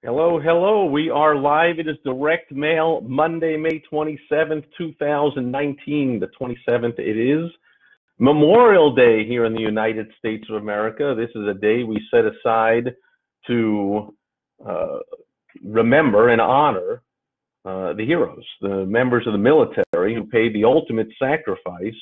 Hello, hello. We are live. It is Direct Mail, Monday, May 27th, 2019. The 27th, it is Memorial Day here in the United States of America. This is a day we set aside to remember and honor the heroes, the members of the military who paid the ultimate sacrifice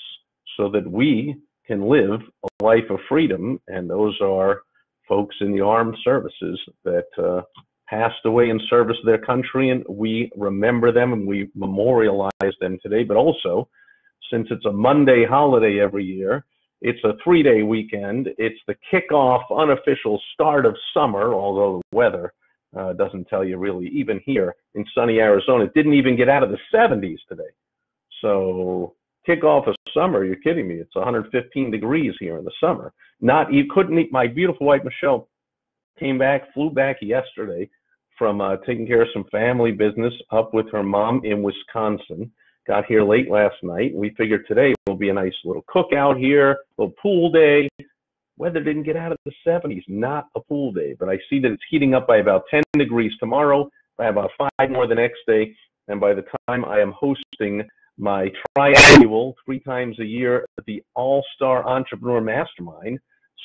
so that we can live a life of freedom. And those are folks in the armed services that passed away in service to their country, and we remember them and we memorialize them today. But also, since it's a Monday holiday every year, it's a 3-day weekend. It's the kickoff, unofficial start of summer, although the weather doesn't tell you really. Even here in sunny Arizona, it didn't even get out of the 70s today. So kickoff of summer, you're kidding me. It's 115 degrees here in the summer. You couldn't eat. My beautiful wife, Michelle, flew back yesterday from taking care of some family business up with her mom in Wisconsin. Got here late last night. We figured today will be a nice little cookout here, a little pool day. Weather didn't get out of the 70s, not a pool day, but I see that it's heating up by about 10 degrees tomorrow, by about 5 more the next day, and by the time I am hosting my triannual, 3 times a year, the All-Star Entrepreneur Mastermind,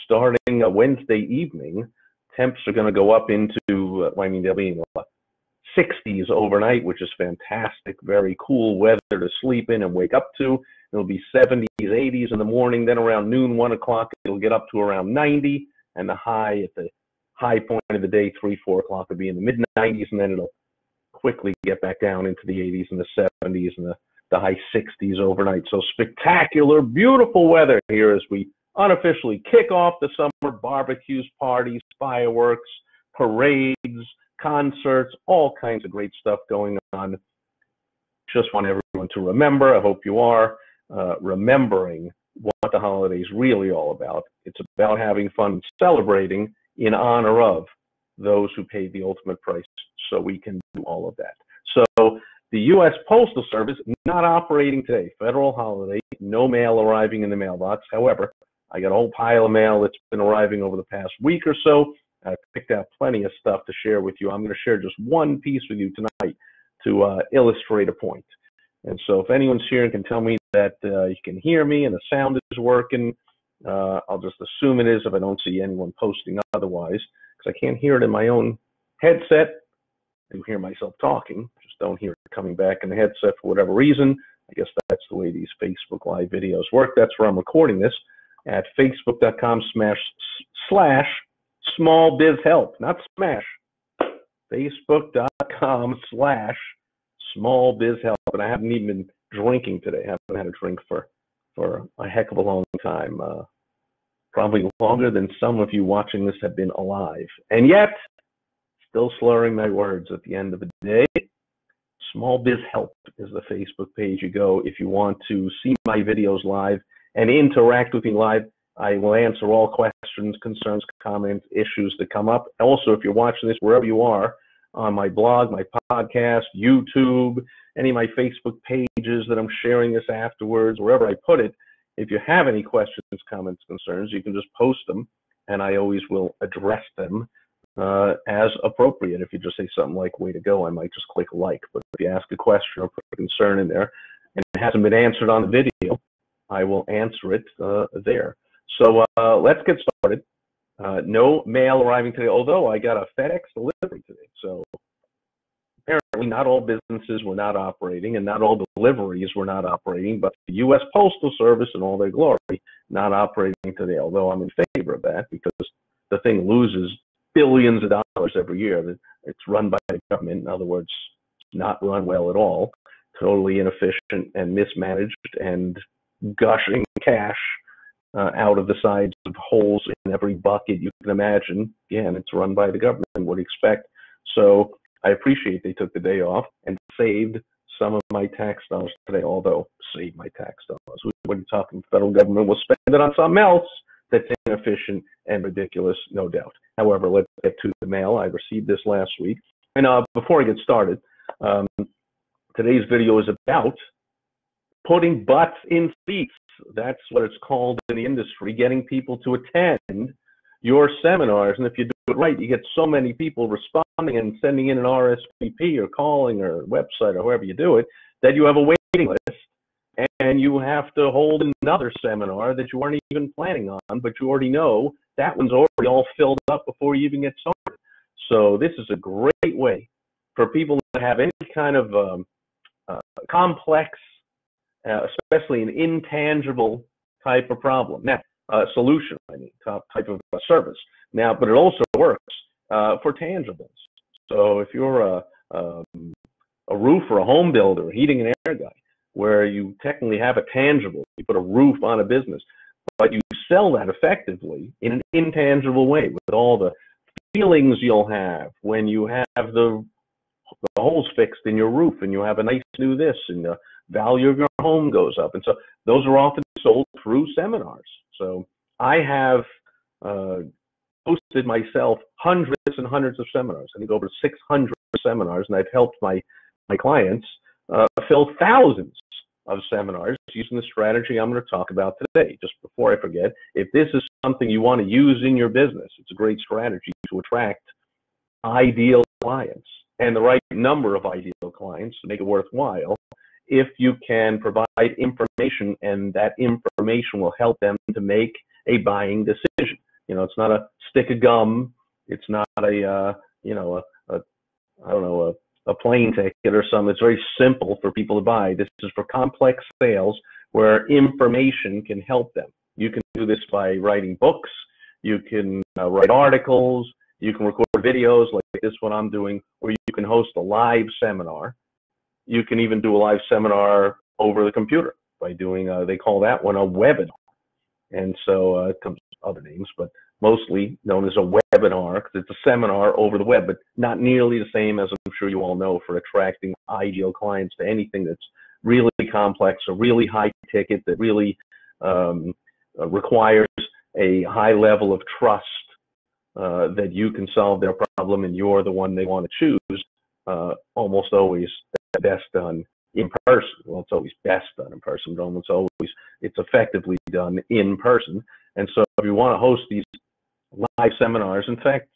starting Wednesday evening, temps are going to go up into, they'll be in the 60s overnight, which is fantastic. Very cool weather to sleep in and wake up to. It'll be 70s, 80s in the morning. Then around noon, 1 o'clock, it'll get up to around 90. And the high point of the day, 3, 4 o'clock, will be in the mid-90s. And then it'll quickly get back down into the 80s and the 70s and the high 60s overnight. So spectacular, beautiful weather here as we unofficially kick off the summer. Barbecues, parties, fireworks, parades, concerts, all kinds of great stuff going on. Just want everyone to remember, I hope you are, remembering what the holiday is really all about. It's about having fun, celebrating in honor of those who paid the ultimate price so we can do all of that. So the U.S. Postal Service not operating today, federal holiday, no mail arriving in the mailbox. However, I got a whole pile of mail that's been arriving over the past week or so. I picked out plenty of stuff to share with you. I'm going to share just one piece with you tonight to illustrate a point. And so if anyone's here and can tell me that you can hear me and the sound is working, I'll just assume it is if I don't see anyone posting otherwise, because I can't hear it in my own headset. I do hear myself talking, just don't hear it coming back in the headset for whatever reason. I guess that's the way these Facebook Live videos work. That's where I'm recording this, at facebook.com/smallbizhelp, not smash, facebook.com/smallbizhelp. And I haven't even been drinking today. I haven't had a drink for a heck of a long time, probably longer than some of you watching this have been alive. And yet, still slurring my words at the end of the day. Small Biz Help is the Facebook page you go if you want to see my videos live and interact with me live. I will answer all questions, concerns, comments, issues that come up. Also, if you're watching this wherever you are, on my blog, my podcast, YouTube, any of my Facebook pages that I'm sharing this afterwards, wherever I put it, if you have any questions, comments, concerns, you can just post them, and I always will address them as appropriate. If you just say something like, way to go, I might just click like. But if you ask a question or put a concern in there and it hasn't been answered on the video, I will answer it there. So let's get started. No mail arriving today, although I got a FedEx delivery today. So apparently not all businesses were not operating and not all deliveries were not operating, but the U.S. Postal Service in all their glory not operating today, although I'm in favor of that because the thing loses billions of dollars every year. It's run by the government. In other words, it's not run well at all, totally inefficient and mismanaged and gushing cash out of the sides of holes in every bucket you can imagine. Again, it's run by the government. What do you expect? So I appreciate they took the day off and saved some of my tax dollars today, although save my tax dollars. What are you talking? The federal government will spend it on something else that's inefficient and ridiculous, no doubt. However, let's get to the mail. I received this last week. And before I get started, today's video is about putting butts in seats. That's what it's called in the industry, getting people to attend your seminars, and if you do it right, you get so many people responding and sending in an RSVP or calling or website or however you do it, that you have a waiting list, and you have to hold another seminar that you weren't even planning on, but you already know that one's already all filled up before you even get started. So this is a great way for people that have any kind of complex, especially an intangible type of problem. Now, solution, type of service. Now, but it also works for tangibles. So if you're a roofer, a home builder, a heating and air guy, where you technically have a tangible, you put a roof on a business, but you sell that effectively in an intangible way with all the feelings you'll have when you have the holes fixed in your roof and you have a nice new this and the value of your home goes up. And so those are often sold through seminars. So I have hosted myself hundreds and hundreds of seminars. I think over 600 seminars, and I've helped my clients fill thousands of seminars using the strategy I'm going to talk about today. Just before I forget, if this is something you want to use in your business, it's a great strategy to attract ideal clients and the right number of ideal clients to make it worthwhile. If you can provide information, and that information will help them to make a buying decision. You know, it's not a stick of gum. It's not a a plane ticket or something. It's very simple for people to buy. This is for complex sales where information can help them. You can do this by writing books. You can write articles. You can record videos like this one I'm doing, or you can host a live seminar. You can even do a live seminar over the computer by doing, they call that one a webinar. And so it comes with other names, but mostly known as a webinar because it's a seminar over the web, but not nearly the same as I'm sure you all know for attracting ideal clients to anything that's really complex or really high ticket that really requires a high level of trust that you can solve their problem and you're the one they want to choose. Almost always best done in person. Well, it's always best done in person, but almost always it's effectively done in person. And so if you want to host these live seminars, in fact,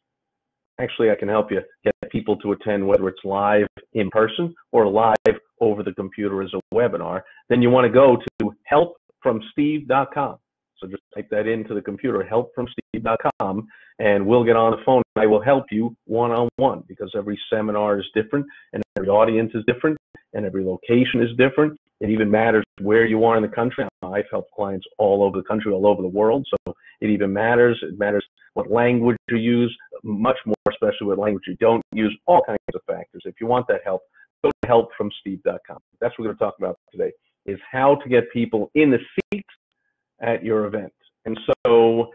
actually I can help you get people to attend whether it's live in person or live over the computer as a webinar, then you want to go to helpfromsteve.com. So just type that into the computer, helpfromsteve.com, and we'll get on the phone. I will help you one-on-one because every seminar is different and every audience is different and every location is different. It even matters where you are in the country. I've helped clients all over the country, all over the world. So it even matters. It matters what language you use, much more especially what language you don't use, all kinds of factors. If you want that help, go to helpfromsteve.com. That's what we're going to talk about today, is how to get people in the seats at your event. And so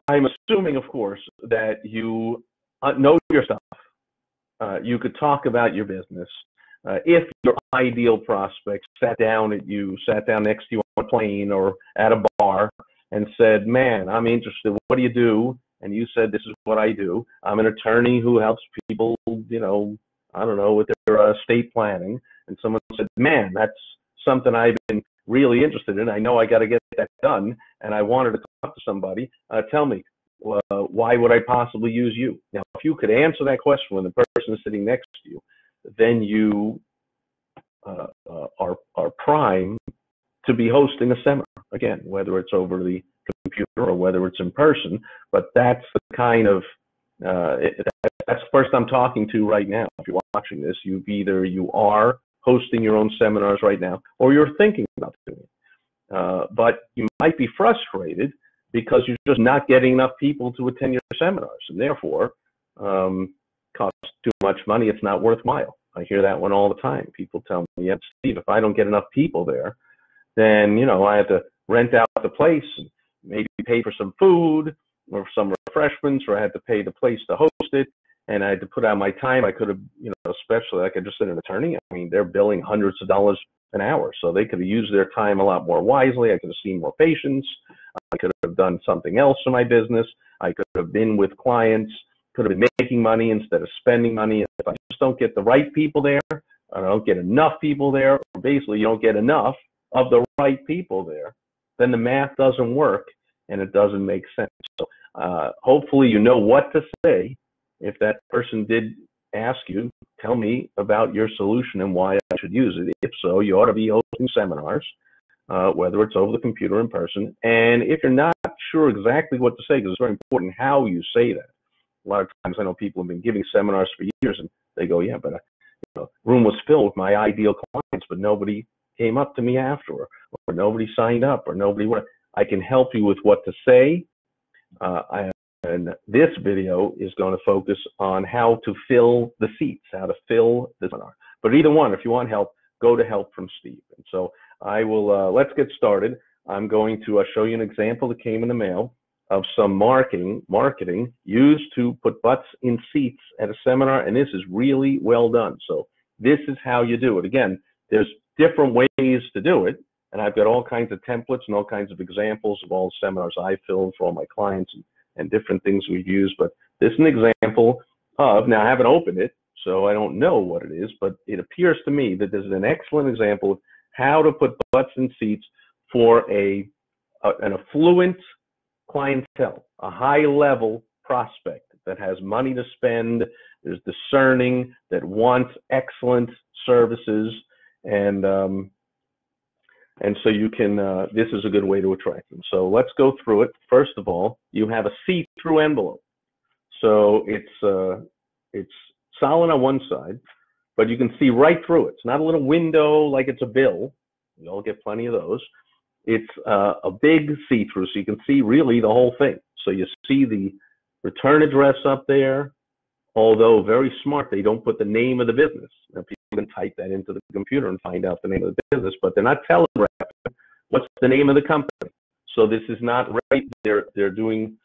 I'm assuming, of course, that you know your stuff. You could talk about your business. If your ideal prospect sat down next to you on a plane or at a bar and said, man, I'm interested, what do you do? And you said, this is what I do. I'm an attorney who helps people, you know, I don't know, with their estate planning. And someone said, man, that's something I've been really interested in. I know I got to get that done, and I wanted to talk to somebody. Tell me, why would I possibly use you? Now, if you could answer that question when the person is sitting next to you, then you are prime to be hosting a seminar. Again, whether it's over the computer or whether it's in person, but that's the kind of, that's the person I'm talking to right now. If you're watching this, you are hosting your own seminars right now, or you're thinking about doing it. But you might be frustrated because you're just not getting enough people to attend your seminars, and therefore costs too much money. It's not worthwhile. I hear that one all the time. People tell me, yeah, Steve, if I don't get enough people there, then, you know, I have to rent out the place and maybe pay for some food or some refreshments, or I had to pay the place to host it, and I had to put out my time. I could have, you know, especially like I just said, an attorney, I mean, they're billing hundreds of dollars an hour, so they could have used their time a lot more wisely. I could have seen more patients. I could have done something else in my business. I could have been with clients, could have been making money instead of spending money. If I just don't get the right people there, I don't get enough people there, or basically you don't get enough of the right people there, then the math doesn't work and it doesn't make sense. So Hopefully you know what to say. If that person did ask you, tell me about your solution and why I should use it. If so, you ought to be hosting seminars, whether it's over the computer or in person. And if you're not sure exactly what to say, because it's very important how you say that. A lot of times I know people have been giving seminars for years and they go, yeah, but the room was filled with my ideal clients, but nobody came up to me after, or nobody signed up, or nobody went. I can help you with what to say. And this video is going to focus on how to fill the seats, how to fill the seminar. But either one, if you want help, go to Help from Steve. And so I will, let's get started. I'm going to show you an example that came in the mail of some marketing used to put butts in seats at a seminar, and this is really well done. So this is how you do it. Again, there's different ways to do it, and I've got all kinds of templates and all kinds of examples of all the seminars I filled for all my clients and different things we've used. But this is an example of, now I haven't opened it, so I don't know what it is, but it appears to me that this is an excellent example of how to put butts in seats for an affluent clientele, a high-level prospect that has money to spend, is discerning, that wants excellent services, and so you can, this is a good way to attract them. So let's go through it. First of all, you have a see-through envelope. So it's solid on one side, but you can see right through it. It's not a little window like it's a bill. You all get plenty of those. It's a big see-through, so you can see really the whole thing. So you see the return address up there, although very smart, they don't put the name of the business. Now, people can type that into the computer and find out the name of the business, but they're not telegraphing what's the name of the company. So this is not right. They're doing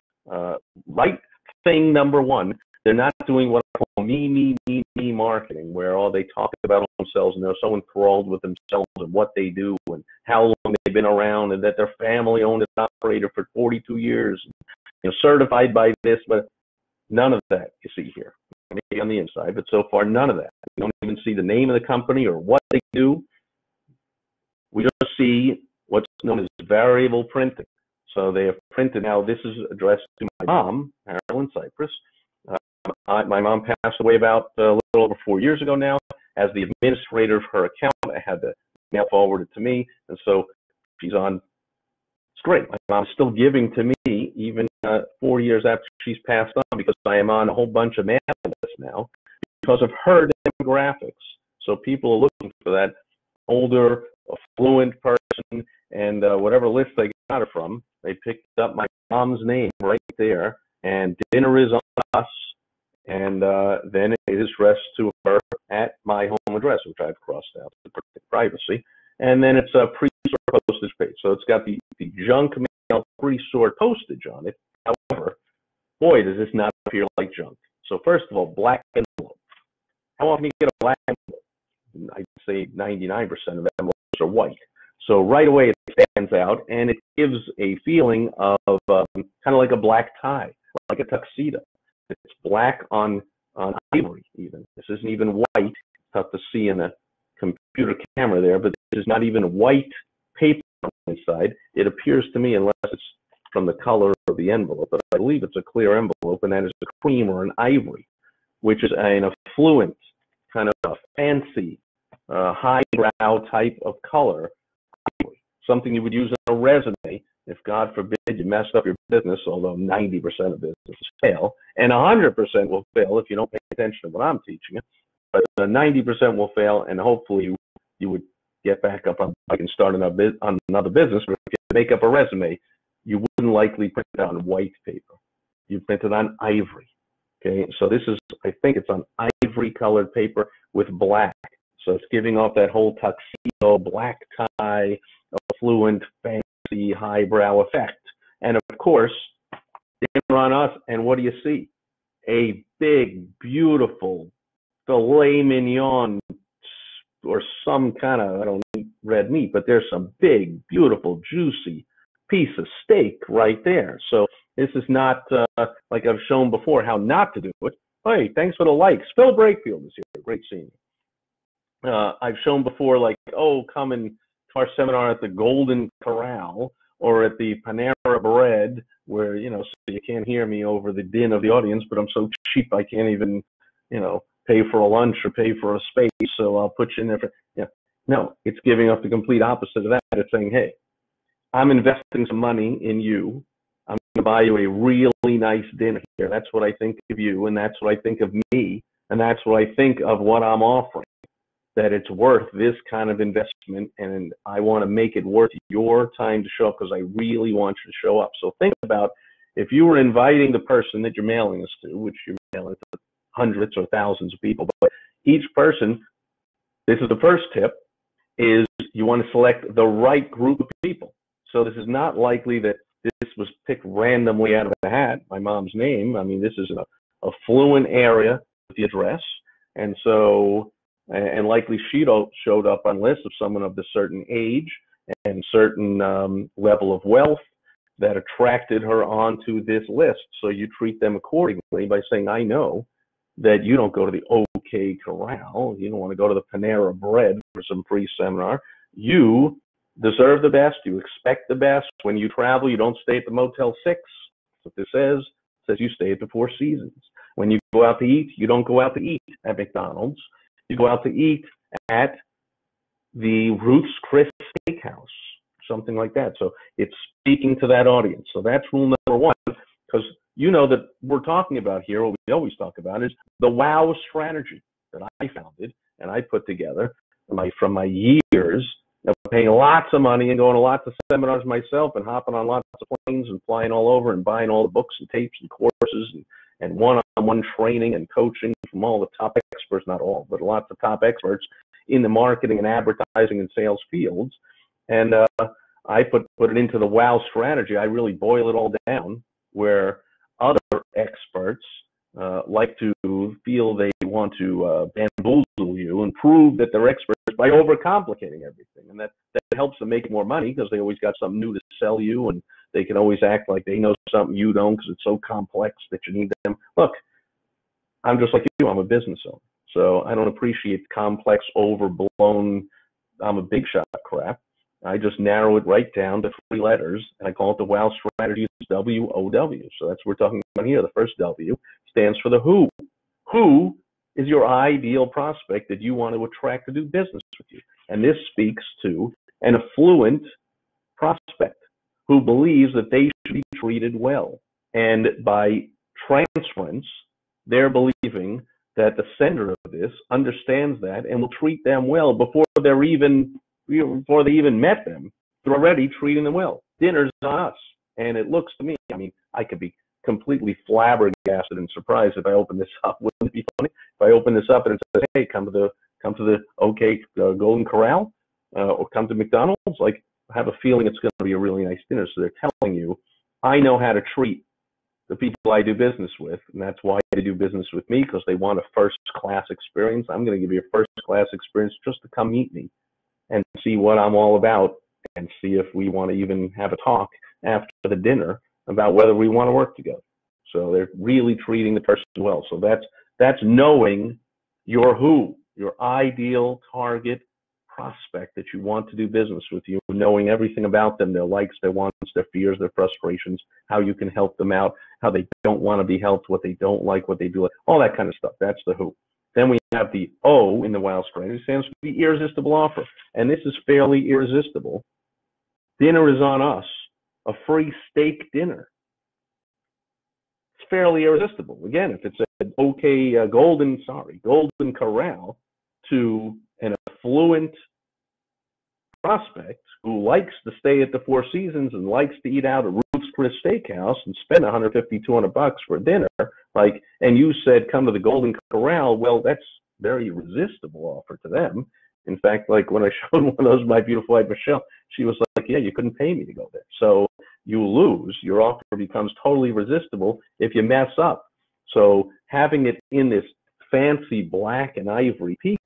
right thing number one. They're not doing what I call me marketing, where all they talk about themselves and they're so enthralled with themselves and what they do and how long they've been around and that their family owned and operated for 42 years, certified by this, but none of that you see here. Maybe on the inside, but so far none of that. We don't even see the name of the company or what they do. We just see what's known as variable printing. So they have printed. Now this is addressed to my mom, Marilyn Sipress. My mom passed away about a little over 4 years ago now. As the administrator of her account, I had the mail forwarded to me, and so she's on. It's great. My mom's still giving to me even 4 years after she's passed on, because I am on a whole bunch of mail lists now because of her demographics. So people are looking for that older, affluent person, and whatever list they got her from, they picked up my mom's name right there, and dinner is on us. And then it is addressed to her at my home address, which I've crossed out to protect privacy. And then it's a pre-sort postage page. So it's got the junk mail pre-sort postage on it. However, boy, does this not appear like junk. So first of all, black envelope. How often do you get a black envelope? I'd say 99% of envelopes are white. So right away it stands out, and it gives a feeling of kind of like a black tie, like a tuxedo. It's black on ivory even. This isn't even white. It's tough to see in a computer camera there, but this is not even white paper on the inside. It appears to me, unless it's from the color of the envelope, but I believe it's a clear envelope, and that is a cream or an ivory, which is an affluent, kind of a fancy, highbrow type of color. Ivory. Something you would use in a resume if, God forbid, you messed up your business, although 90% of businesses fail, and 100% will fail if you don't pay attention to what I'm teaching you. But 90% will fail, and hopefully you would get back up on, I can start on another business, but if you make up a resume, you wouldn't likely print it on white paper. You print it on ivory. Okay, so this is, I think it's on ivory colored paper with black. So it's giving off that whole tuxedo, black tie, affluent, fancy, highbrow effect. And of course, dinner on us, and what do you see? A big, beautiful filet mignon, or some kind of, I don't eat red meat, but there's some big, beautiful, juicy piece of steak right there. So this is not like I've shown before how not to do it. Hey, thanks for the likes. Phil Brakefield is here. Great seeing you. I've shown before, like, oh, come and to our seminar at the Golden Corral, or at the Panera Bread, where, you know, so you can't hear me over the din of the audience, but I'm so cheap I can't even, you know, pay for a lunch or pay for a space, so I'll put you in there for, yeah. No, it's giving up the complete opposite of that. It's saying, hey, I'm investing some money in you. I'm going to buy you a really nice dinner here. That's what I think of you, and that's what I think of me, and that's what I think of what I'm offering, that it's worth this kind of investment, and I want to make it worth your time to show up because I really want you to show up. So think about if you were inviting the person that you're mailing this to, which you're mailing to hundreds or thousands of people, but each person, this is the first tip, is you want to select the right group of people. So this is not likely that this was picked randomly out of the hat, my mom's name. I mean, this is an affluent area with the address. And so, and likely she showed up on lists of someone of a certain age and certain level of wealth that attracted her onto this list. So you treat them accordingly by saying, I know that you don't go to the OK Corral. You don't want to go to the Panera Bread for some free seminar. You deserve the best. You expect the best. When you travel, you don't stay at the Motel 6. That's what this says. It says you stay at the Four Seasons. When you go out to eat, you don't go out to eat at McDonald's. You go out to eat at the Ruth's Chris Steakhouse, something like that. So it's speaking to that audience. So that's rule number one, because you know that we're talking about here, what we always talk about is the WOW strategy that I founded and I put together from my years of paying lots of money and going to lots of seminars myself and hopping on lots of planes and flying all over and buying all the books and tapes and courses and one-on-one training and coaching from all the top experts, not all, but lots of top experts in the marketing and advertising and sales fields. And I put it into the WOW strategy. I really boil it all down, where other experts like to feel they want to bamboozle you and prove that they're experts by overcomplicating everything. And that helps them make more money because they always got something new to sell you, and they can always act like they know something you don't because it's so complex that you need them. Look, I'm just like you. I'm a business owner. So I don't appreciate complex, overblown, I'm a big shot crap. I just narrow it right down to 3 letters, and I call it the WOW strategy. It's WOW. So that's what we're talking about here. The first W stands for the who. Who is your ideal prospect that you want to attract to do business with you? And this speaks to an affluent prospect who believes that they should be treated well. And by transference, they're believing that the sender of this understands that and will treat them well before they even met them. They're already treating them well. Dinner's on us. And it looks to me, I mean, I could be completely flabbergasted and surprised if I open this up. Wouldn't it be funny if I open this up and it says, hey, come to the OK Golden Corral or come to McDonald's? Like, I have a feeling it's going to be a really nice dinner. So they're telling you, I know how to treat the people I do business with, and that's why they do business with me, because they want a first-class experience. I'm going to give you a first-class experience just to come meet me and see what I'm all about and see if we want to even have a talk after the dinner about whether we want to work together. So they're really treating the person well. So that's knowing your who, your ideal target prospect that you want to do business with you, knowing everything about them, their likes, their wants, their fears, their frustrations, how you can help them out, how they don't want to be helped, what they don't like, what they do, all that kind of stuff. That's the who. Then we have the O in the WOW strategy, stands for the irresistible offer. And this is fairly irresistible. Dinner is on us, a free steak dinner. It's fairly irresistible. Again, if it's an OK Golden Corral to an affluent prospect who likes to stay at the Four Seasons and likes to eat out at Ruth's Chris Steakhouse and spend $150, $200 for a dinner, and you said come to the Golden Corral, well, that's very irresistible offer to them. In fact, like when I showed one of those, my beautiful wife Michelle, she was like, yeah, you couldn't pay me to go there. So you lose. Your offer becomes totally resistible if you mess up. So having it in this fancy black and ivory piece,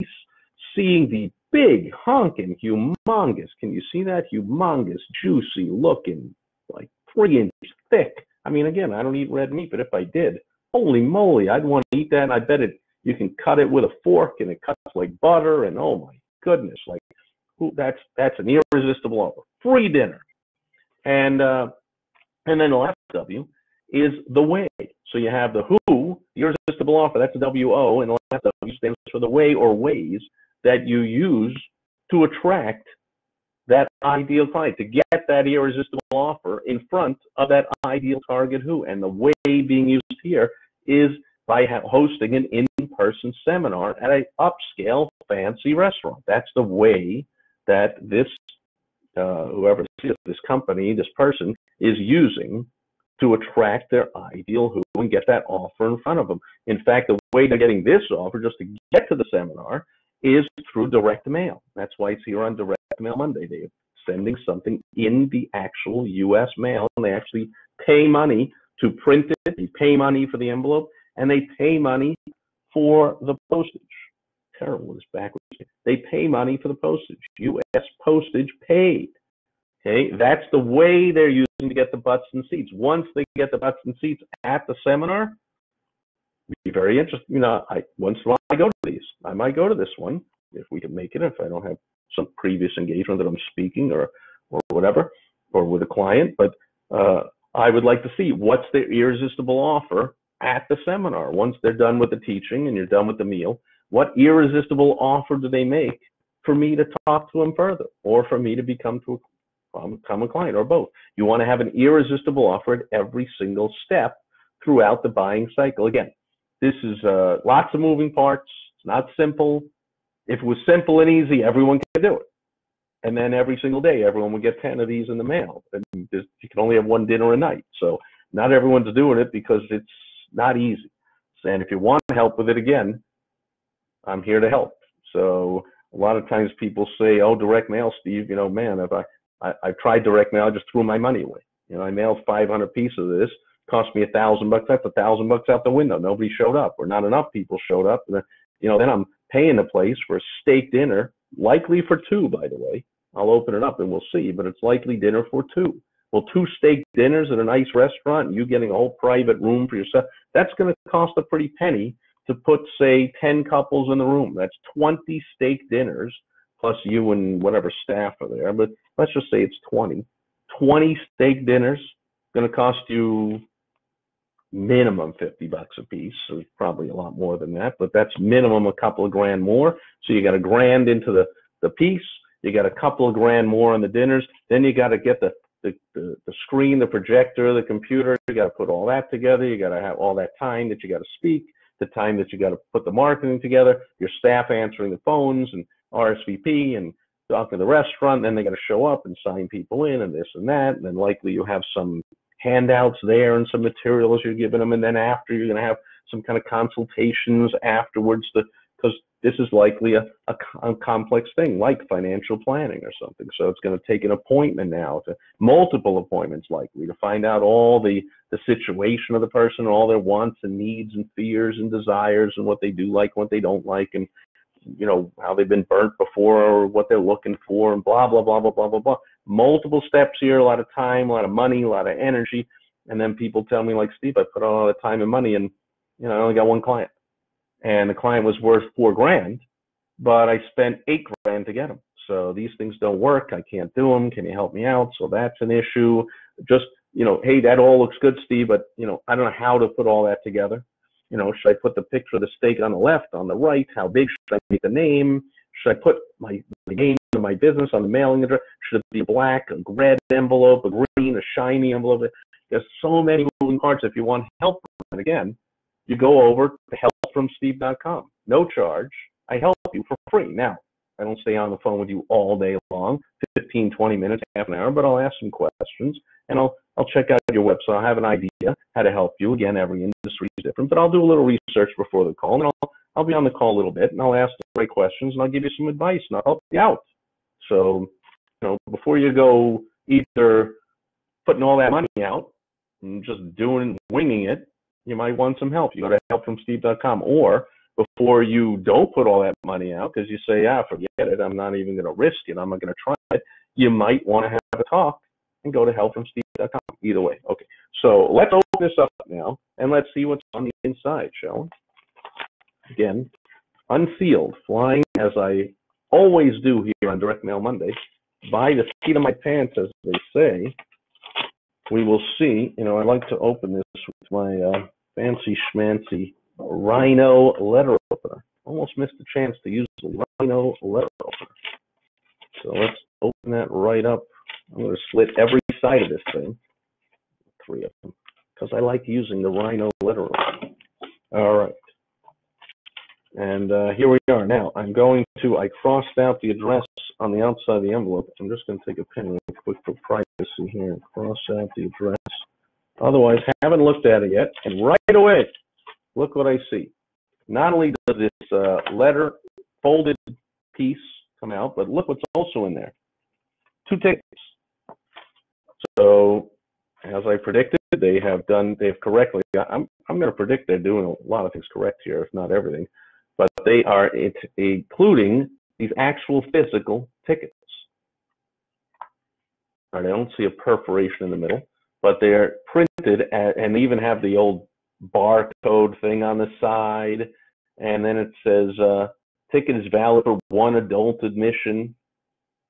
seeing the big honking humongous, can you see that? Humongous, juicy looking, like 3 inches thick. I mean, again, I don't eat red meat, but if I did, holy moly, I'd want to eat that. And I bet you can cut it with a fork and it cuts like butter. And oh my goodness, like that's an irresistible offer. Free dinner. And then the last W is the way. So you have the who, the irresistible offer, that's the WO, and the last W stands for the way or ways that you use to attract that ideal client, to get that irresistible offer in front of that ideal target who. And the way being used here is by hosting an in-person seminar at an upscale fancy restaurant. That's the way that this, whoever this company, this person is using to attract their ideal who and get that offer in front of them. In fact, the way they're getting this offer just to get to the seminar is through direct mail. That's why it's here on Direct Mail Monday. They're sending something in the actual U.S. mail, and they actually pay money to print it. They pay money for the envelope, and they pay money for the postage. Terrible, this backwards. They pay money for the postage. U.S. postage paid. Okay, that's the way they're using to get the butts and seats. Once they get the butts and seats at the seminar, be very interesting. You know, once in a while I go to these. I might go to this one if we can make it, if I don't have some previous engagement that I'm speaking or whatever, or with a client. But I would like to see what's their irresistible offer at the seminar. Once they're done with the teaching and you're done with the meal, what irresistible offer do they make for me to talk to them further, or for me to become a client, or both? You want to have an irresistible offer at every single step throughout the buying cycle. Again, this is lots of moving parts. It's not simple. If it was simple and easy, everyone could do it. And then every single day, everyone would get 10 of these in the mail. And you can only have one dinner a night. So not everyone's doing it because it's not easy. And if you want help with it, again, I'm here to help. So a lot of times people say, oh, direct mail, Steve, you know, man, if I've tried direct mail, I just threw my money away. You know, I mailed 500 pieces of this, cost me $1,000. That's $1,000 out the window. Nobody showed up, or not enough people showed up. And then, you know, then I'm paying the place for a steak dinner, likely for two, by the way. I'll open it up and we'll see, but it's likely dinner for two. Well, 2 steak dinners at a nice restaurant, and you getting a whole private room for yourself, that's going to cost a pretty penny to put, say, 10 couples in the room. That's 20 steak dinners, plus you and whatever staff are there. But let's just say it's 20. 20 steak dinners, going to cost you minimum $50 a piece. So probably a lot more than that, but that's minimum a couple of grand more. So you got $1,000 into the piece. You got a couple of grand more on the dinners. Then you got to get the screen, the projector, the computer. You got to put all that together. You got to have all that time that you got to speak, the time that you got to put the marketing together, your staff answering the phones and RSVP and talking to the restaurant. Then they got to show up and sign people in and this and that. And then likely you have some handouts there and some materials you're giving them. And then after, you're going to have some kind of consultations afterwards, because this is likely a complex thing like financial planning or something. So it's going to take an appointment now, to multiple appointments likely, to find out all the situation of the person, all their wants and needs and fears and desires, and what they do like, what they don't like, and you know, how they've been burnt before, or what they're looking for, and blah, blah, blah, blah, blah, blah, blah. Multiple steps here, a lot of time, a lot of money, a lot of energy. And then people tell me, like, Steve, I put all the time and money, and you know, I only got one client. And the client was worth $4,000, but I spent $8,000 to get him. So these things don't work. I can't do them. Can you help me out? So that's an issue. Just, you know, hey, that all looks good, Steve, but you know, I don't know how to put all that together. You know, should I put the picture of the steak on the left, on the right? How big should I make the name? Should I put my name of my business on the mailing address? Should it be a black, a red envelope, a green, a shiny envelope? There's so many moving parts. If you want help, and again, you go over to helpfromsteve.com. No charge. I help you for free. Now, I don't stay on the phone with you all day long, 15, 20 minutes, half an hour, but I'll ask some questions, and I'll check out your website. I'll have an idea how to help you. Again, every industry is different, but I'll do a little research before the call, and I'll be on the call a little bit, and I'll ask the right questions, and I'll give you some advice, and I'll help you out. So, you know, before you go either putting all that money out and just winging it, you might want some help. You go to helpfromsteve.com. Or before you don't put all that money out, because you say, forget it, I'm not even going to risk it, I'm not going to try it, you might want to have a talk and go to helpfromsteve.com. Either way. Okay, so let's open this up now, and let's see what's on the inside, shall we? Again, unsealed, flying as I always do here on Direct Mail Monday, by the seat of my pants, as they say. we will see. You know, I like to open this with my fancy schmancy Rhino letter opener. Almost missed the chance to use the Rhino letter opener. So let's open that right up. I'm going to slit every side of this thing, 3 of them, because I like using the Rhino letter opener. All right. And here we are. Now, I crossed out the address on the outside of the envelope. I'm just going to take a pen real quick for privacy here and cross out the address. Otherwise, haven't looked at it yet. And right away, look what I see. Not only does this letter folded piece come out, but look what's also in there. 2 tickets. So, as I predicted, they've correctly, I'm going to predict they're doing a lot of things correct here, if not everything. But they are including these actual physical tickets. All right, I don't see a perforation in the middle, but they're printed and they even have the old barcode thing on the side. And then it says, ticket is valid for 1 adult admission,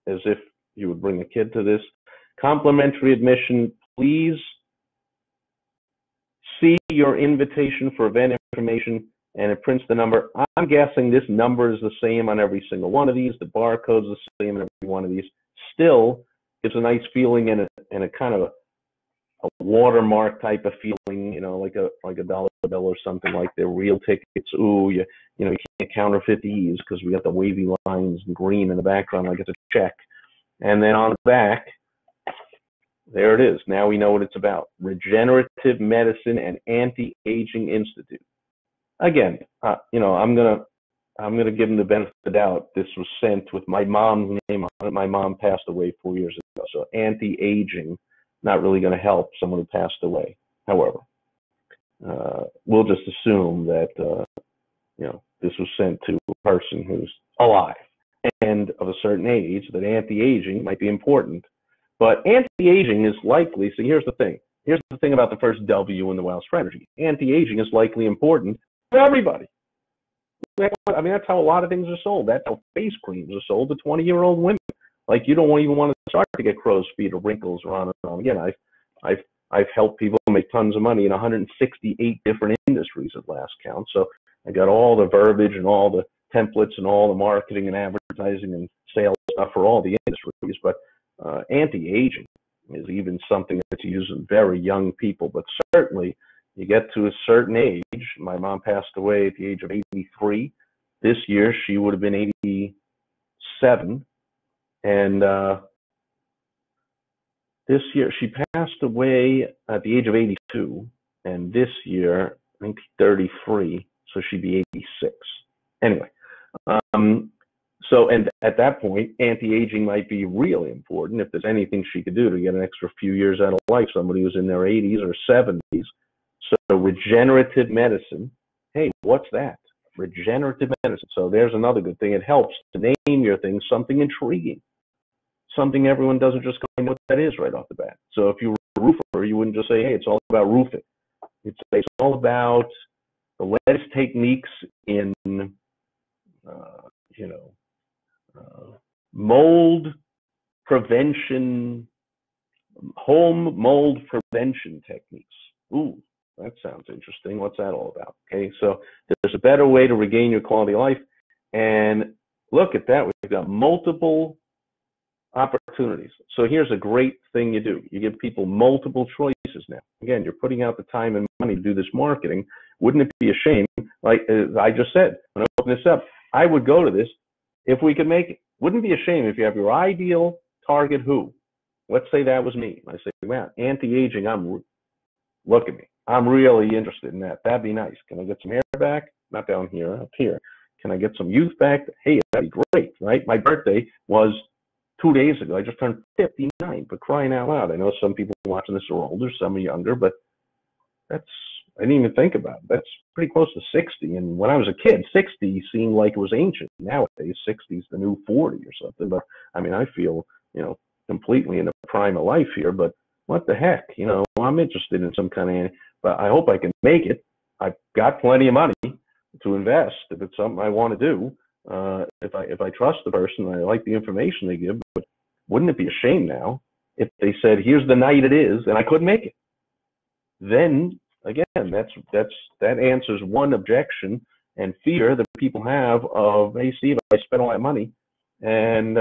as if you would bring a kid to this. Complimentary admission, please see your invitation for event information, and it prints the number. I'm guessing this number is the same on every single one of these. The barcode's the same on every one of these. Still, it's a nice feeling and a kind of a watermark type of feeling, you know, like a dollar bill or something like they're real tickets. Ooh, you can't counterfeit these because we got the wavy lines and green in the background like it's a check. And then on the back, there it is. Now we know what it's about. Regenerative Medicine and Anti-Aging Institute. Again, you know, I'm gonna give them the benefit of the doubt. This was sent with my mom's name on it. My mom passed away 4 years ago, so anti-aging not really going to help someone who passed away. However, we'll just assume that you know, this was sent to a person who's alive and of a certain age. That anti-aging might be important, but anti-aging is likely. So here's the thing. Here's the thing about the first W in the WOW strategy. Anti-aging is likely important for everybody. I mean, that's how a lot of things are sold. That's how face creams are sold to 20-year-old women. Like, you don't even want to start to get crow's feet or wrinkles or on and on. Again, I've helped people make tons of money in 168 different industries at last count. So I got all the verbiage and all the templates and all the marketing and advertising and sales stuff for all the industries. But anti-aging is even something that's used in very young people. But certainly, you get to a certain age. My mom passed away at the age of 83. This year, she would have been 87. And this year, she passed away at the age of 82. And this year, I think 33, so she'd be 86. Anyway, so, and at that point, anti-aging might be really important if there's anything she could do to get an extra few years out of life, somebody who's in their 80s or 70s. So regenerative medicine, hey, what's that? Regenerative medicine. So there's another good thing. It helps to name your thing something intriguing, something everyone doesn't just know what that is right off the bat. So if you were a roofer, you wouldn't just say, hey, it's all about roofing. It's all about the latest techniques in, mold prevention, home mold prevention techniques. Ooh, that sounds interesting. What's that all about? Okay, so there's a better way to regain your quality of life. And look at that. We've got multiple opportunities. So here's a great thing you do. You give people multiple choices now. Again, you're putting out the time and money to do this marketing. Wouldn't it be a shame? Like I just said, when I open this up, I would go to this if we could make it. Wouldn't it be a shame if you have your ideal target who? Let's say that was me. I say, wow, anti-aging, look at me. I'm really interested in that. That'd be nice. Can I get some hair back? Not down here, up here. Can I get some youth back? Hey, that'd be great, right? My birthday was 2 days ago. I just turned 59, but crying out loud. I know some people watching this are older, some are younger, but I didn't even think about it. That's pretty close to 60. And when I was a kid, 60 seemed like it was ancient. Nowadays, 60 is the new 40 or something. But I mean, I feel, completely in the prime of life here, but what the heck, I'm interested in some kind of, but I hope I can make it. I've got plenty of money to invest if it's something I want to do. If I trust the person, I like the information they give, but wouldn't it be a shame now If they said, here's the night it is, and I couldn't make it, then again, that answers one objection and fear that people have of, hey, Steve, I spent all that money and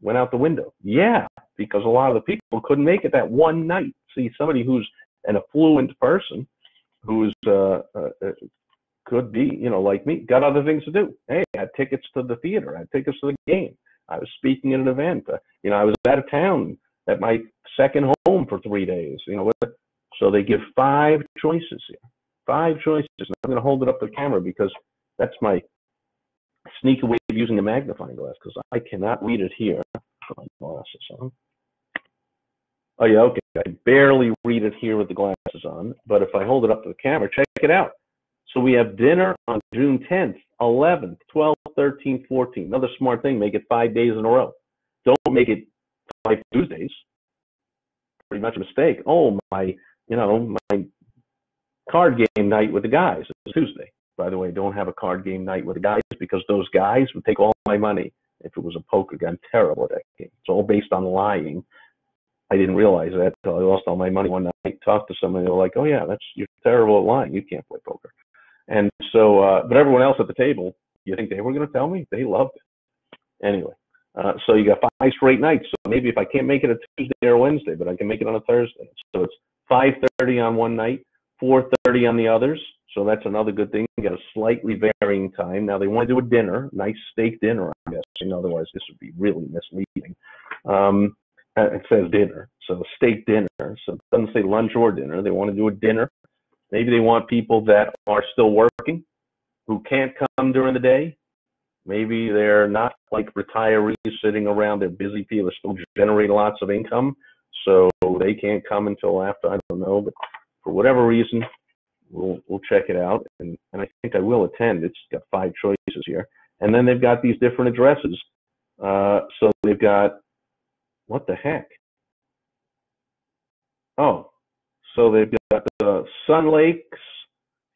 went out the window. Yeah, because a lot of the people couldn't make it that one night. See, somebody who's an affluent person, who's could be, you know, like me, got other things to do. Hey, I had tickets to the theater. I had tickets to the game. I was speaking at an event. You know, I was out of town at my second home for 3 days. You know, so they give 5 choices here. 5 choices. And I'm going to hold it up to the camera because that's my sneaky way of using a magnifying glass, because I cannot read it here. Put my glasses on. Oh, yeah, okay. I barely read it here with the glasses on, but if I hold it up to the camera, check it out. So we have dinner on June 10th, 11th, 12th, 13th, 14th. Another smart thing, make it 5 days in a row. Don't make it 5 Tuesdays. Pretty much a mistake. Oh, my card game night with the guys is Tuesday. By the way, don't have a card game night with the guys, because those guys would take all my money if it was a poker game. I'm terrible at that game. It's all based on lying. I didn't realize that until I lost all my money one night. Talked to somebody, they were like, oh yeah, you're terrible at lying. You can't play poker. And so, but everyone else at the table, you think they were going to tell me? They loved it. Anyway, so you got 5 straight nights. So maybe if I can't make it a Tuesday or Wednesday, but I can make it on a Thursday. So it's 5:30 on one night, 4:30 on the others. So that's another good thing. You got a slightly varying time. Now they want to do a dinner, nice steak dinner, I'm guessing. Otherwise, this would be really misleading. It says dinner, so steak dinner. So it doesn't say lunch or dinner. They want to do a dinner. Maybe they want people that are still working, who can't come during the day. Maybe they're not like retirees sitting around. They're busy people that still generate lots of income, so they can't come until after, I don't know. But for whatever reason, we'll check it out, and I think I will attend. It's got 5 choices here. And then they've got these different addresses. So they've got, what the heck? Oh, so they've got Sun Lakes,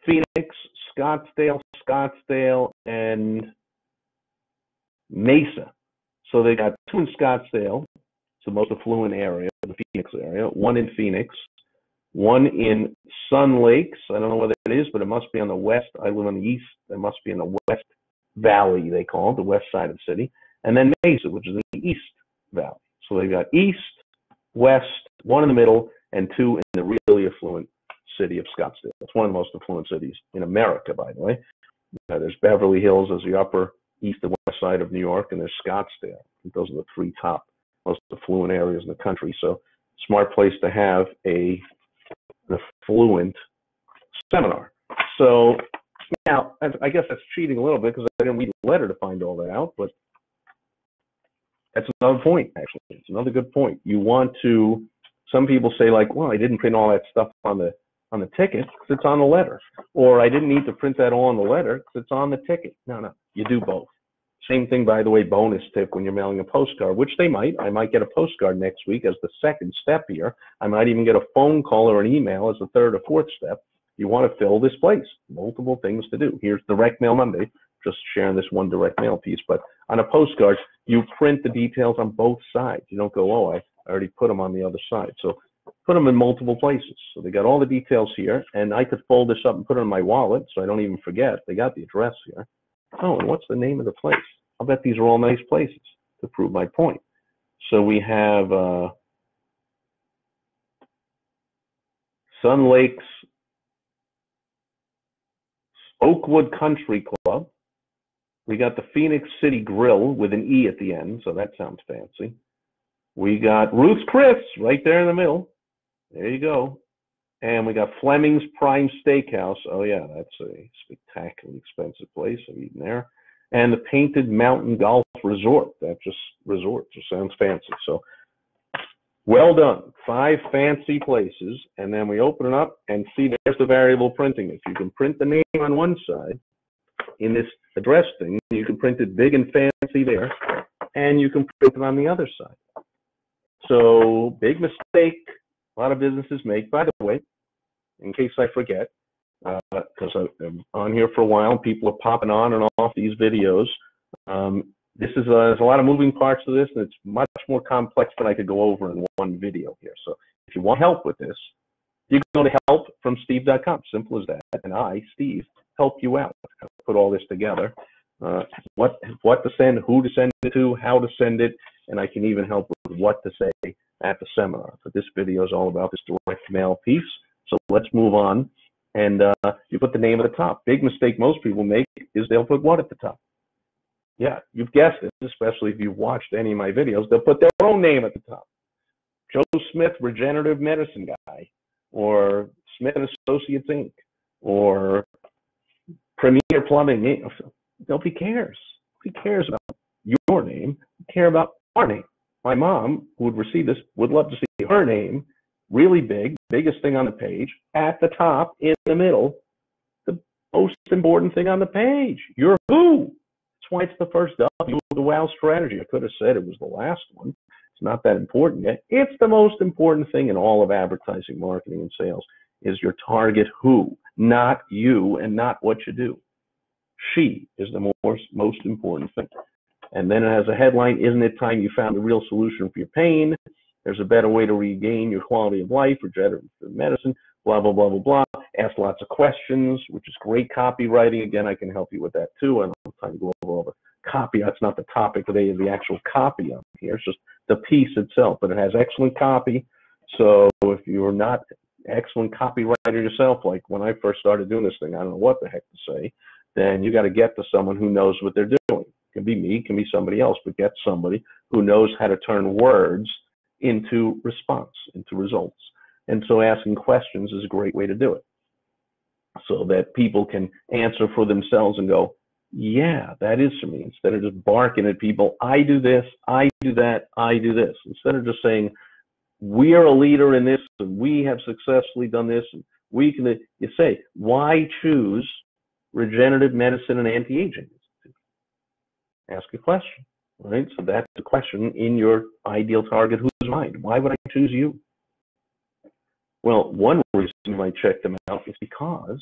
Phoenix, Scottsdale, and Mesa. So they got 2 in Scottsdale, it's the most affluent area, the Phoenix area, 1 in Phoenix, 1 in Sun Lakes. I don't know what it is, but it must be on the west. I live on the east. It must be in the West Valley, they call it, the west side of the city. And then Mesa, which is in the East Valley. So they've got east, west, 1 in the middle, and 2 in the really affluent city of Scottsdale. It's one of the most affluent cities in America, by the way. There's Beverly Hills as the upper east and west side of New York, and there's Scottsdale. Those are the 3 top most affluent areas in the country. So smart place to have an affluent seminar. So now, I guess that's cheating a little bit because I didn't read the letter to find all that out, but that's another point, actually. It's another good point. You want to, some people say like, well, I didn't print all that stuff on the ticket because it's on the letter. Or I didn't need to print that all on the letter because it's on the ticket. No, you do both. Same thing, by the way, bonus tip when you're mailing a postcard, which they might. I might get a postcard next week as the second step here. I might even get a phone call or an email as the 3rd or 4th step. You want to fill this place. Multiple things to do. Here's Direct Mail Monday. Just sharing this one direct mail piece. But on a postcard, you print the details on both sides. You don't go, oh, I already put them on the other side. So put them in multiple places. So they got all the details here, and I could fold this up and put it in my wallet so I don't even forget. They got the address here. Oh, and what's the name of the place? I'll bet these are all nice places to prove my point. So we have Sun Lakes Oakwood Country Club. We got the Phoenix City Grill with an E at the end, so that sounds fancy. We got Ruth's Chris right there in the middle. There you go. And we got Fleming's Prime Steakhouse. Oh, yeah, that's a spectacularly expensive place. I've eaten there. And the Painted Mountain Golf Resort. That just sounds fancy. So well done. 5 fancy places. And then we open it up and see there's the variable printing. If you can print the name on one side in this address thing, you can print it big and fancy there. And you can print it on the other side. So big mistake a lot of businesses make. By the way, in case I forget, because I'm on here for a while, people are popping on and off these videos. There's a lot of moving parts to this, and it's much more complex than I could go over in one video here. So if you want help with this, you can go to helpfromsteve.com. Simple as that. And I, Steve, help you out. I'll put all this together. What to send, who to send it to, how to send it, and I can even help with what to say at the seminar. But this video is all about this direct mail piece. So let's move on. And you put the name at the top. Big mistake most people make is they'll put what at the top? Yeah, you've guessed it, especially if you've watched any of my videos. They'll put their own name at the top. Joe Smith, Regenerative Medicine Guy, or Smith and Associates Inc., or Premier Plumbing Inc. Nobody cares. Nobody cares about your name. They care about our name. My mom, who would receive this, would love to see her name really big, biggest thing on the page, at the top, in the middle, the most important thing on the page. You're who? That's why it's the first W of the WOW strategy. I could have said it was the last one. It's not that important yet. It's the most important thing in all of advertising, marketing, and sales, is your target who, not you and not what you do. She is the most important thing. And then it has a headline, isn't it time you found a real solution for your pain? There's a better way to regain your quality of life, regenerative medicine, blah, blah, blah, blah, blah. Ask lots of questions, which is great copywriting. Again, I can help you with that too. I don't have time to go over all the copy. That's not the topic today, the actual copy on here. It's just the piece itself, but it has excellent copy. So if you're not an excellent copywriter yourself, like when I first started doing this thing, I don't know what the heck to say, then you got to get to someone who knows what they're doing. It can be me, it can be somebody else, but get somebody who knows how to turn words into response, into results. And so asking questions is a great way to do it, so that people can answer for themselves and go, yeah, that is for me, instead of just barking at people, I do this, I do that, I do this. Instead of just saying, we are a leader in this, and we have successfully done this, and we can, you say, why choose regenerative medicine and anti-aging? Ask a question, right? So that's the question in your ideal target whose mind. Why would I choose you? Well, one reason you might check them out is because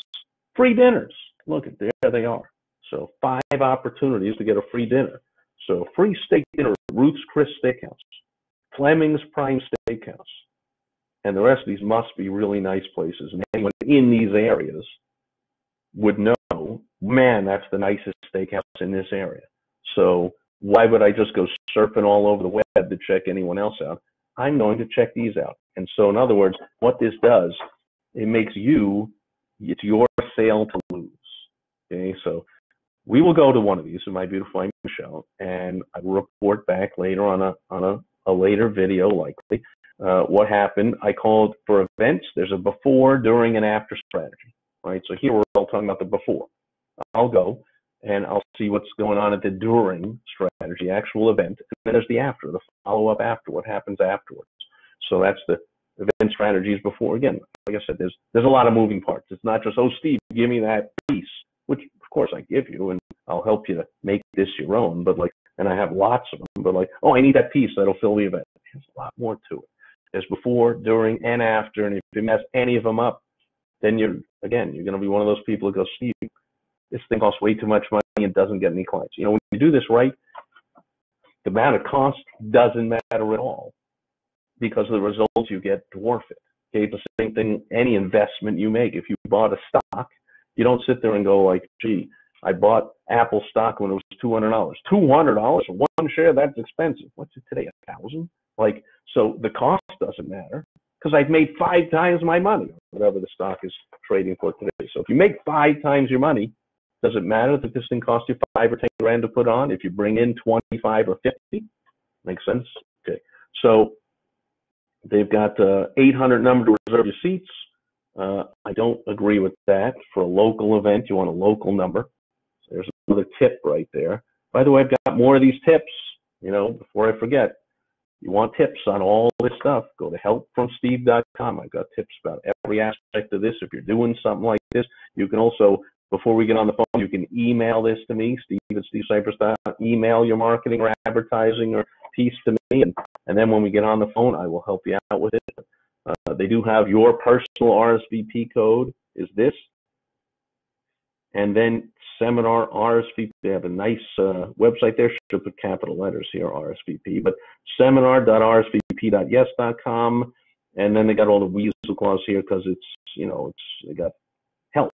free dinners. Look, there they are. So 5 opportunities to get a free dinner. So free steak dinner at Ruth's Chris Steakhouse, Fleming's Prime Steakhouse, and the rest of these must be really nice places. And anyone in these areas would know, man, that's the nicest steakhouse in this area. So why would I just go surfing all over the web to check anyone else out? I'm going to check these out. And so in other words, what this does, it makes you, it's your sale to lose. Okay, so we will go to one of these with my beautiful wife, Michelle, and I will report back later on a later video, likely, what happened. I called for events. There's a before, during, and after strategy, right? So here we're all talking about the before. I'll go and I'll see what's going on at the during strategy, actual event, and then there's the after, the follow-up after, what happens afterwards. So that's the event strategies before. Again, like I said, there's a lot of moving parts. It's not just, oh, Steve, give me that piece, which of course I give you, and I'll help you to make this your own, but like, and I have lots of them, but like, oh, I need that piece that'll fill the event. There's a lot more to it. There's before, during, and after, and if you mess any of them up, then you're going to be one of those people that goes, Steve, this thing costs way too much money and doesn't get any clients. You know, when you do this right, the amount of cost doesn't matter at all, because the results you get dwarf it. Okay, the same thing, any investment you make. If you bought a stock, you don't sit there and go like, gee, I bought Apple stock when it was $200. $200 for one share? That's expensive. What's it today, 1,000? Like, so the cost doesn't matter, because I've made 5 times my money, whatever the stock is trading for today. So if you make 5 times your money, does it matter that this thing costs you 5 or 10 grand to put on if you bring in 25 or 50? Makes sense? Okay. So they've got 800 number to reserve your seats. I don't agree with that. For a local event, you want a local number. So there's another tip right there. By the way, I've got more of these tips, you know, before I forget. You want tips on all this stuff, go to helpfromsteve.com. I've got tips about every aspect of this. If you're doing something like this, you can also, before we get on the phone, you can email this to me, steve@stevesipress.com. Email your marketing or advertising or piece to me, and then when we get on the phone, I will help you out with it. They do have your personal RSVP code is this, and then seminar RSVP. They have a nice website there. Should put capital letters here, RSVP, but seminar.rsvp.yes.com. And then they got all the weasel clause here because they got health.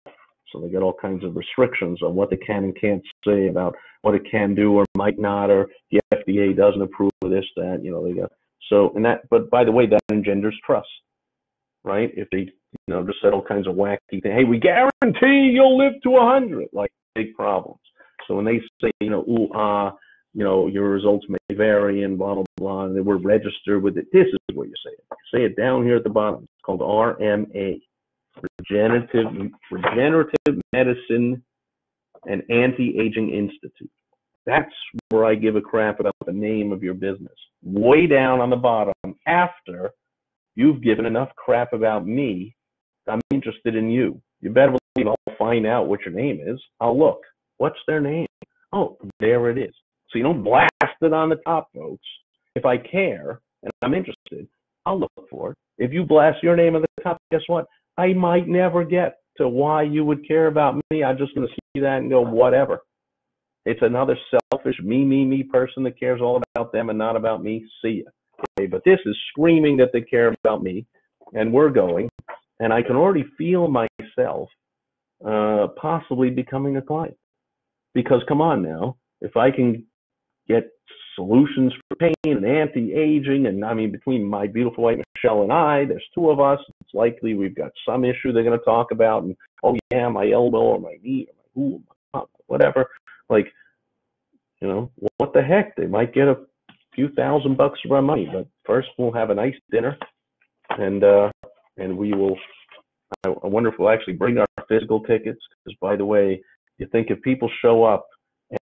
So they got all kinds of restrictions on what they can and can't say about what it can do or might not, or the FDA doesn't approve of this, that, they got. So, but by the way, that engenders trust, right? If they, just said all kinds of wacky things. Hey, we guarantee you'll live to 100, like big problems. So when they say, your results may vary and blah, blah, blah, and they were registered with it, this is what you say it. Say it down here at the bottom. It's called RMA, Regenerative Medicine and Anti-Aging Institute. That's where I give a crap about the name of your business. Way down on the bottom, after you've given enough crap about me, I'm interested in you. You better believe I'll find out what your name is. I'll look. What's their name? Oh, there it is. So you don't blast it on the top, folks. If I care and I'm interested, I'll look for it. If you blast your name on the top, guess what? I might never get to why you would care about me. I'm just going to see that and go, whatever. It's another selfish me person that cares all about them and not about me. See ya. Okay, but this is screaming that they care about me, and we're going, and I can already feel myself possibly becoming a client. Because come on now, if I can get solutions for pain and anti-aging, and I mean, between my beautiful wife Michelle and I, there's two of us. It's likely we've got some issue they're going to talk about, and oh yeah, my elbow or my knee or my whatever. Like, what the heck? They might get a few $1,000 of our money, but first we'll have a nice dinner, and we will. I wonder if we'll actually bring our physical tickets. Because by the way, you think if people show up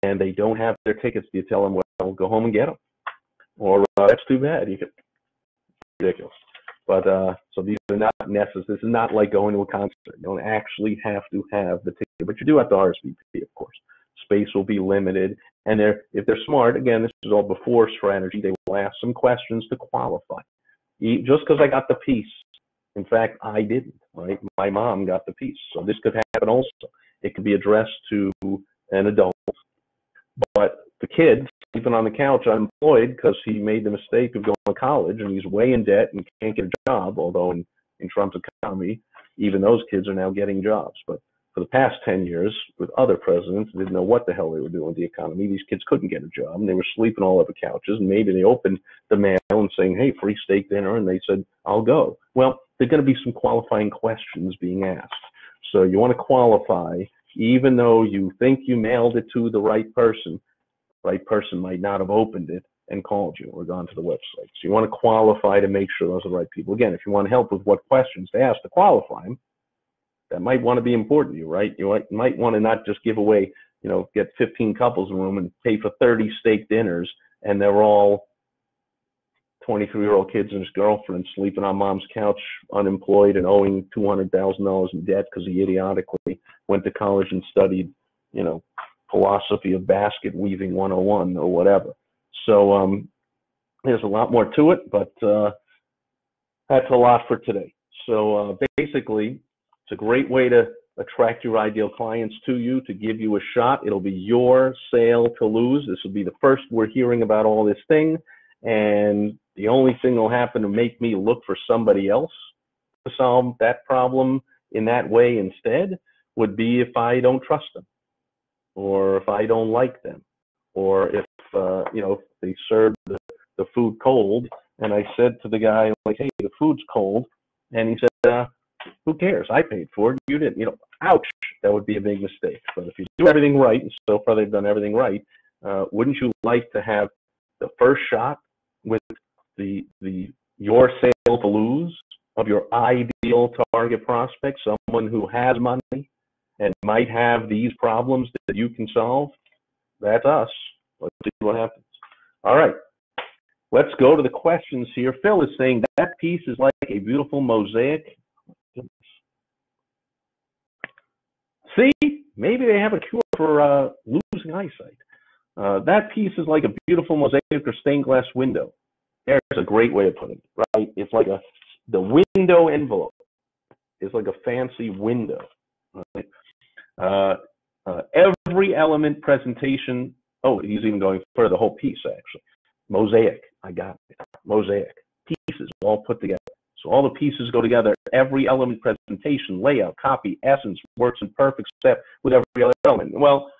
and they don't have their tickets, do you tell them, well, go home and get them? Or that's too bad. You could, ridiculous. But so these are not necessary. This is not like going to a concert. You don't actually have to have the ticket, but you do have to RSVP, of course. Space will be limited, and if they're smart, again, this is all before strategy, they will ask some questions to qualify. Just because I got the piece, in fact, I didn't, right? My mom got the piece, so this could happen also. It could be addressed to an adult, but the kid sleeping on the couch unemployed because he made the mistake of going to college and he's way in debt and can't get a job, although in Trump's economy, even those kids are now getting jobs. But for the past 10 years, with other presidents, they didn't know what the hell they were doing with the economy. These kids couldn't get a job, and they were sleeping all over couches, and maybe they opened the mail and saying, hey, free steak dinner, and they said, I'll go. Well, there's going to be some qualifying questions being asked. So you want to qualify, even though you think you mailed it to the right person might not have opened it and called you or gone to the website. So you want to qualify to make sure those are the right people. Again, if you want help with what questions to ask to qualify them, that might want to be important to you, right? You might want to not just give away, get 15 couples in a room and pay for 30 steak dinners, and they're all 23-year-old kids and his girlfriend sleeping on mom's couch, unemployed and owing $200,000 in debt because he idiotically went to college and studied, philosophy of basket weaving 101 or whatever. So there's a lot more to it, but that's a lot for today. So basically, it's a great way to attract your ideal clients to you, to give you a shot. It'll be your sale to lose. This will be the first we're hearing about all this thing, and the only thing that'll happen to make me look for somebody else to solve that problem in that way instead would be if I don't trust them, or if I don't like them, or if if they serve the food cold, and I said to the guy, like, hey, the food's cold, and he said, who cares? I paid for it. You didn't. Ouch. That would be a big mistake. But if you do everything right, and so far they've done everything right, wouldn't you like to have the first shot with your sale to lose of your ideal target prospect, someone who has money and might have these problems that you can solve? That's us. Let's see what happens. All right. Let's go to the questions here. Phil is saying that piece is like a beautiful mosaic. See, maybe they have a cure for losing eyesight. That piece is like a beautiful mosaic or stained glass window. There's a great way of putting it, right? It's like the window envelope. It's like a fancy window. Right? Every element presentation. Oh, he's even going further. The whole piece, actually. Mosaic. I got it. Mosaic. Pieces all put together. So all the pieces go together. Every element presentation, layout, copy, essence, works in perfect step with every other element. Well,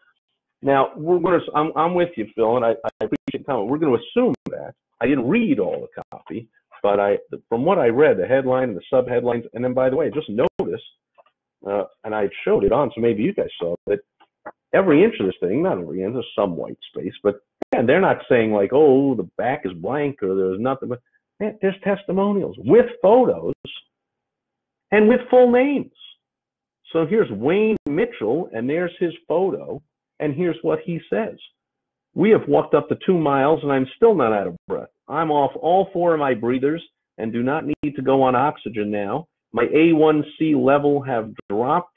now I'm with you, Phil, and I appreciate the comment. We're going to assume that. I didn't read all the copy, but from what I read, the headline and the subheadlines, and then by the way, I just noticed, and I showed it on, so maybe you guys saw that every inch of this thing, not every inch, there's some white space, but man, they're not saying like, oh, the back is blank or there's nothing, but man, there's testimonials with photos and with full names. So here's Wayne Mitchell, and there's his photo, and here's what he says. We have walked up to 2 miles, and I'm still not out of breath. I'm off all 4 of my breathers and do not need to go on oxygen now. My A1C level have dropped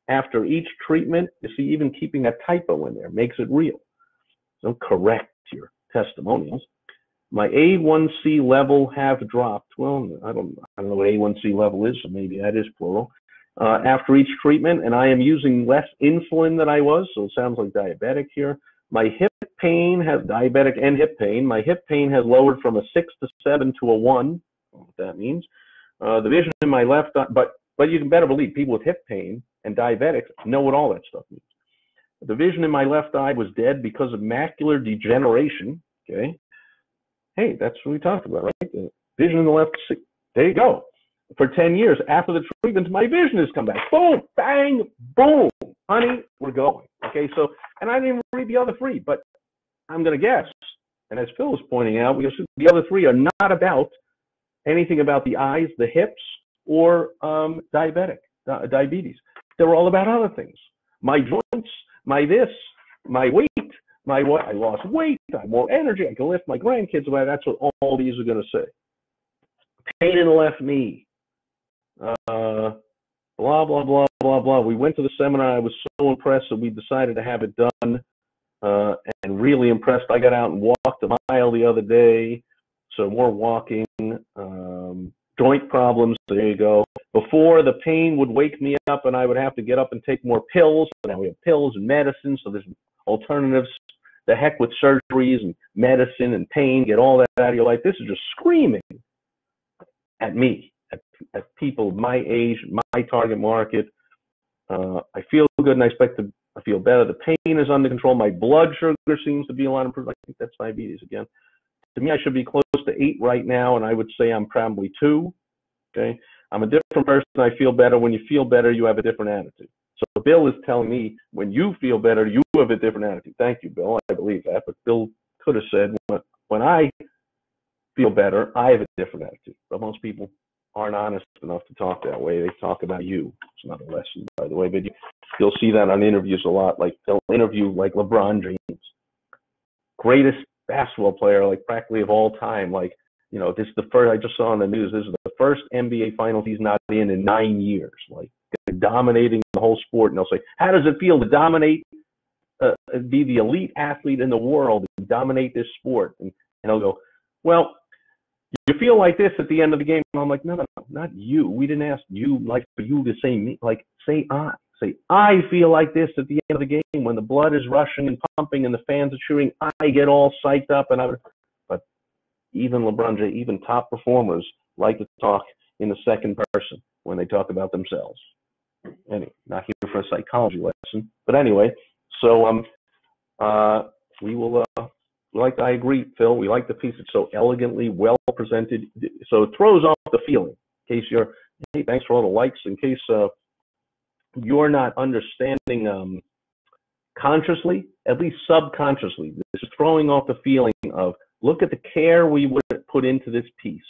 after each treatment. You see, even keeping that typo in there makes it real. So correct your testimonials. My A1C level have dropped. Well, I don't know what A1C level is, so maybe that is plural. After each treatment, and I am using less insulin than I was, so it sounds like diabetic here. My hip pain has diabetic and hip pain. My hip pain has lowered from a 6 to 7 to a 1. I don't know what that means. The vision in my left eye, but you can better believe people with hip pain and diabetics know what all that stuff means. The vision in my left eye was dead because of macular degeneration. Okay. Hey, that's what we talked about, right? The vision in the left. There you go. For 10 years after the treatment, my vision has come back. Boom, bang, boom. Honey, we're going. Okay, so, and I didn't even read the other 3, but I'm going to guess, and as Phil was pointing out, the other 3 are not about anything about the eyes, the hips, or diabetes. They're all about other things. My joints, my this, my weight, my what, I lost weight, I have more energy, I can lift my grandkids away. That's what all these are going to say. Pain in the left knee. Blah, blah, blah, blah, blah. We went to the seminar. I was so impressed that we decided to have it done, and really impressed. I got out and walked a mile the other day, so more walking. Joint problems, there you go. Before, the pain would wake me up and I would have to get up and take more pills. Now we have pills and medicine, so there's alternatives. The heck with surgeries and medicine and pain, get all that out of your life. This is just screaming at me, at people my age, my target market. I feel good and I expect to feel better. The pain is under control. My blood sugar seems to be a lot improved. I think that's diabetes again. To me, I should be close to 8 right now, and I would say I'm probably 2. Okay, I'm a different person. I feel better. When you feel better, you have a different attitude. So Bill is telling me when you feel better, you have a different attitude. Thank you, Bill. I believe that. But Bill could have said when I feel better, I have a different attitude. But most people aren't honest enough to talk that way. They talk about you. It's another lesson, by the way. But you'll see that on interviews a lot. Like they'll interview like LeBron James, greatest basketball player like practically of all time. Like, you know, this is the first, I just saw on the news, this is the first NBA finals he's not in 9 years. Like dominating the whole sport. And they'll say, how does it feel to dominate, be the elite athlete in the world and dominate this sport? And he'll go, well, you feel like this at the end of the game. And I'm like, no, not you. We didn't ask you, like, for you to say me. Like, say I. Say, I feel like this at the end of the game when the blood is rushing and pumping and the fans are cheering. I get all psyched up. But even LeBron James, even top performers like to talk in the second person when they talk about themselves. Anyway, not here for a psychology lesson. But anyway, so we will. I agree, Phil. We like the piece. It's so elegantly well presented. So it throws off the feeling. In case you're, hey, thanks for all the likes. In case you're not understanding consciously, at least subconsciously, this is throwing off the feeling of, look at the care we would put into this piece.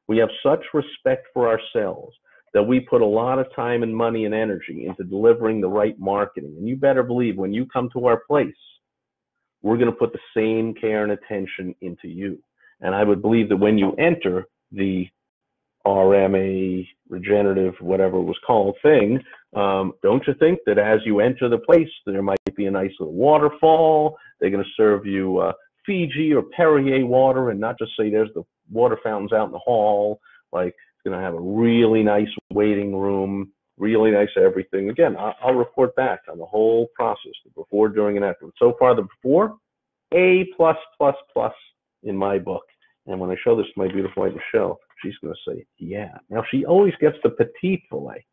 We have such respect for ourselves that we put a lot of time and money and energy into delivering the right marketing. And you better believe when you come to our place, we're going to put the same care and attention into you. And I would believe that when you enter the RMA, regenerative, whatever it was called thing, don't you think that as you enter the place, there might be a nice little waterfall? They're going to serve you Fiji or Perrier water and not just say there's the water fountains out in the hall. Like, it's going to have a really nice waiting room. really nice everything. Again, I'll report back on the whole process, the before, during, and after. So far, the before, A plus plus plus in my book. And when I show this to my beautiful wife Michelle, she's going to say, yeah. Now she always gets the petite fillet.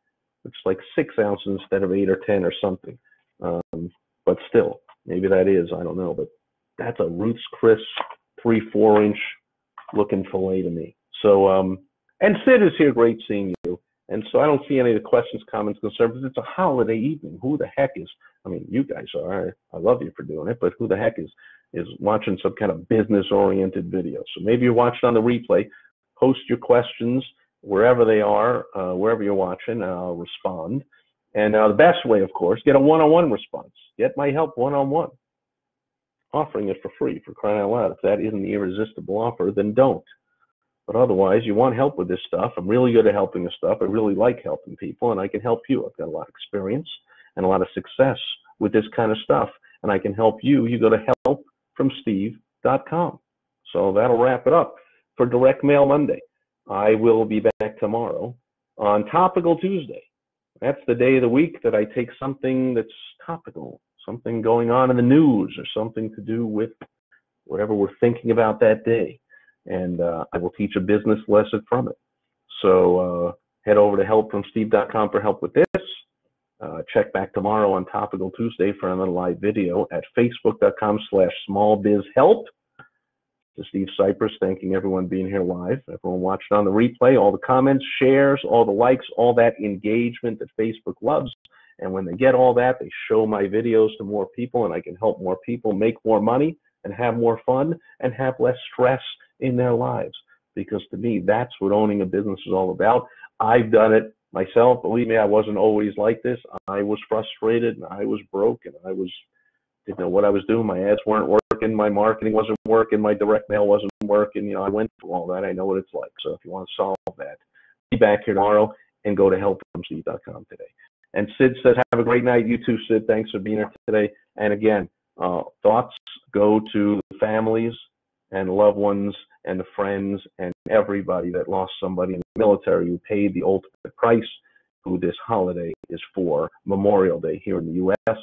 It's like 6 ounces instead of 8 or 10 or something. But still, maybe that is, I don't know. But that's a Ruth's Chris 3-4 inch looking fillet to me. So, and Sid is here. Great seeing you. And so I don't see any of the questions, comments, concerns. It's a holiday evening. Who the heck is, I mean, you guys are. I love you for doing it, but who the heck is watching some kind of business-oriented video? So maybe you're watching on the replay. Post your questions wherever they are, wherever you're watching, and I'll respond. And the best way, of course, get a one-on-one response. Get my help one-on-one. Offering it for free, for crying out loud. If that isn't the irresistible offer, then don't. But otherwise, you want help with this stuff. I'm really good at helping this stuff. I really like helping people, and I can help you. I've got a lot of experience and a lot of success with this kind of stuff, and I can help you. You go to helpfromsteve.com. So that'll wrap it up for Direct Mail Monday. I will be back tomorrow on Topical Tuesday. That's the day of the week that I take something that's topical, something going on in the news or something to do with whatever we're thinking about that day. And I will teach a business lesson from it. So head over to helpfromsteve.com for help with this. Check back tomorrow on Topical Tuesday for another live video at facebook.com/smallbizhelp. To Steve Sipress, thanking everyone being here live, everyone watching on the replay, all the comments, shares, all the likes, all that engagement that Facebook loves. And when they get all that, they show my videos to more people, and I can help more people make more money and have more fun and have less stress in their lives. Because to me, that's what owning a business is all about. I've done it myself. Believe me, I wasn't always like this. I was frustrated, and I was broke, and I didn't know what I was doing. My ads weren't working. My marketing wasn't working. My direct mail wasn't working. You know, I went through all that. I know what it's like. So if you want to solve that, be back here tomorrow and go to helpfromsteve.com today. And Sid says, have a great night. You too, Sid. Thanks for being here today. And again, thoughts go to the families and loved ones and the friends and everybody that lost somebody in the military who paid the ultimate price, who this holiday is for, Memorial Day here in the U.S.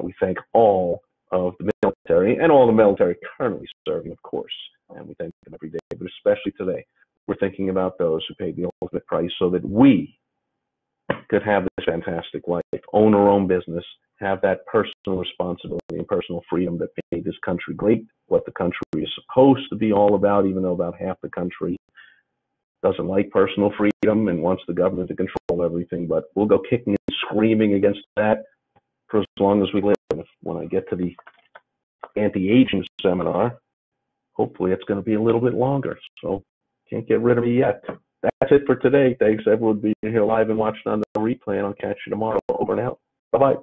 We thank all of the military and all the military currently serving, of course, and we thank them every day, but especially today. We're thinking about those who paid the ultimate price so that we could have this fantastic life, own our own business, have that personal responsibility and personal freedom that made this country great, what the country is supposed to be all about, even though about half the country doesn't like personal freedom and wants the government to control everything. But we'll go kicking and screaming against that for as long as we live. When I get to the anti-aging seminar, hopefully it's going to be a little bit longer. So can't get rid of me yet. That's it for today. Thanks everyone being here live and watching on the replay, and I'll catch you tomorrow. Over and out. Bye-bye.